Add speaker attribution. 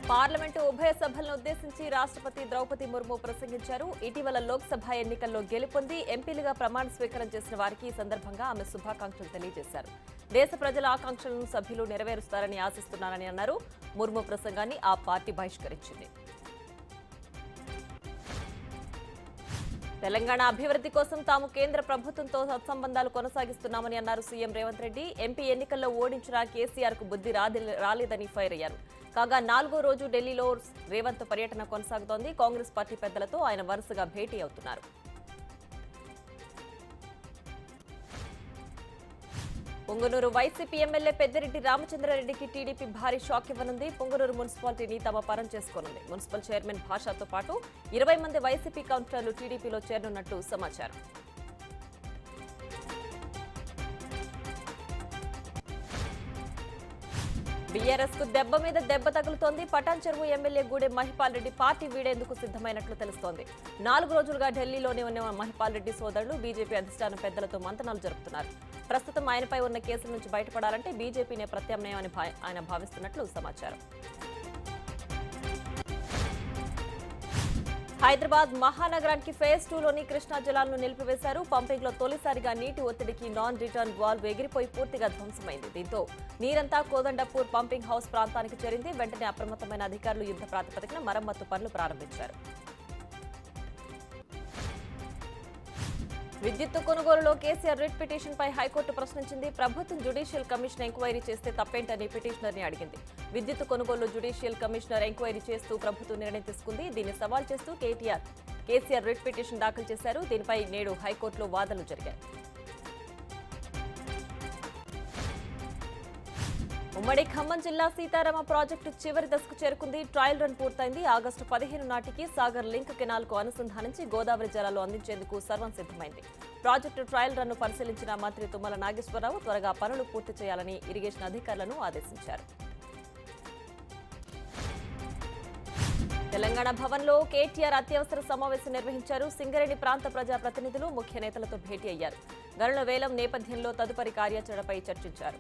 Speaker 1: Parliament ఉభయ సభలను ఉద్దేశించి రాష్ట్రపతి ద్రౌపది ముర్ము ప్రసంగించారు. ఇటీవల లోక్సభ ఎన్నికల్లో గెలుపొంది ఎంపీలుగా ప్రమాణ స్వీకారం చేసిన వారికి ఈ సందర్భంగా ఆమె శుభాకాంక్షలు తెలియజేశారు. దేశ ప్రజల ఆకాంక్షలను సభ్యులు నెరవేరుస్తారని ఆశిస్తున్నారని అన్నారు. ముర్ము ప్రసంగాన్ని ఆ పార్టీ బహిష్కరించింది. తెలంగాణ అభివృద్ధి కోసం తాము కేంద్ర ప్రభుత్వంతో సత్సంబంధాలు కొనసాగిస్తున్నామని అన్నారు సీఎం రేవంత్ రెడ్డి. ఎంపీ ఎన్నికల్లో ఓడించిన కేసీఆర్ కు బుద్ధి రాలేదని ఫైర్ అయ్యారు. కాగా 4వ రోజు ఢిల్లీలో రేవంత్ పర్యటన కొనసాగుతోంది. కాంగ్రెస్ పార్టీ పెద్దలతో ఆయన వరుసగా భేటీ అవుతున్నారు. పొంగనూరు వైసీపీ ఎమ్మెల్యే పెద్దిరెడ్డి రామచంద్రారెడ్డికి టీడీపీ భారీ షాక్ ఇవ్వనుంది. పొంగనూరు మున్సిపాలిటీని తమ పరం చేసుకోనుంది. మున్సిపల్ చైర్మన్ భాషతో పాటు 20 మంది వైసీపీ కౌన్సిలర్లు టీడీపీలో చేరనున్నట్టు సమాచారం. బీఆర్ఎస్ కు దెబ్బ మీద దెబ్బ తగులుతోంది. పటాన్ చెరువు ఎమ్మెల్యే గూడెం మహిపాల్ రెడ్డి పార్టీ వీడేందుకు సిద్ధమైనట్లు తెలుస్తోంది. 4 రోజులుగా ఢిల్లీలోనే ఉన్న మహిపాల్ రెడ్డి సోదరులు బీజేపీ అధిష్టాన పెద్దలతో మంతనాలు జరుపుతున్నారు. ప్రస్తుతం ఆయనపై ఉన్న కేసుల నుంచి బయటపడాలంటే బీజేపీనే ప్రత్యామ్నాయం అని ఆయన భావిస్తున్నట్లు సమాచారం. హైదరాబాద్ మహానగరానికి ఫేజ్ 2లోని కృష్ణా జలాలను నిలిపివేశారు. పంపింగ్ లో తొలిసారిగా నీటి ఒత్తిడికి నాన్ రిటర్న్ వాల్వ్ ఎగిరిపోయి పూర్తిగా ధ్వంసమైంది. దీంతో నీరంతా కోదండపూర్ పంపింగ్ హౌస్ ప్రాంతానికి చేరింది. వెంటనే అప్రమత్తమైన అధికారులు యుద్ధ ప్రాతిపదికన మరమ్మతు పనులు ప్రారంభించారు. విద్యుత్ కొనుగోలులో కేసీఆర్ రిట్ పిటిషన్ పై హైకోర్టు ప్రశ్నించింది. ప్రభుత్వం జ్యుడిషియల్ కమిషన్ ఎంక్వైరీ చేస్తే తప్పేంటని పిటిషనర్ ని అడిగింది. విద్యుత్ కొనుగోలులో జ్యుడిషియల్ కమిషనర్ ఎంక్వైరీ చేస్తూ ప్రభుత్వం నిర్ణయం తీసుకుంది. దీన్ని సవాల్ చేస్తూ కేసీఆర్ రిట్ పిటిషన్ దాఖలు చేశారు. దీనిపై నేడు హైకోర్టులో వాదనలు జరిగాయి. ఉమ్మడి ఖమ్మం జిల్లా సీతారామ ప్రాజెక్టు చివరి దశకు చేరుకుంది. ట్రయల్ రన్ పూర్తయింది. ఆగస్టు 15 నాటికి సాగర్ లింక్ కెనాల్ కు అనుసంధానించి గోదావరి జలాలు అందించేందుకు సర్వం సిద్ధమైంది. ప్రాజెక్టు ట్రయల్ రన్ ను పరిశీలించిన మంత్రి తుమ్మల నాగేశ్వరరావు త్వరగా పనులు పూర్తి చేయాలని ఇరిగేషన్ అధికారులను ఆదేశించారు. తెలంగాణ భవన్లో కేటీఆర్ అత్యవసర సమావేశం నిర్వహించారు. సింగరేణి ప్రాంత ప్రజా ప్రతినిధులు ముఖ్య నేతలతో భేటీ అయ్యారు. గనుల వేలం నేపథ్యంలో తదుపరి కార్యాచరణపై చర్చించారు.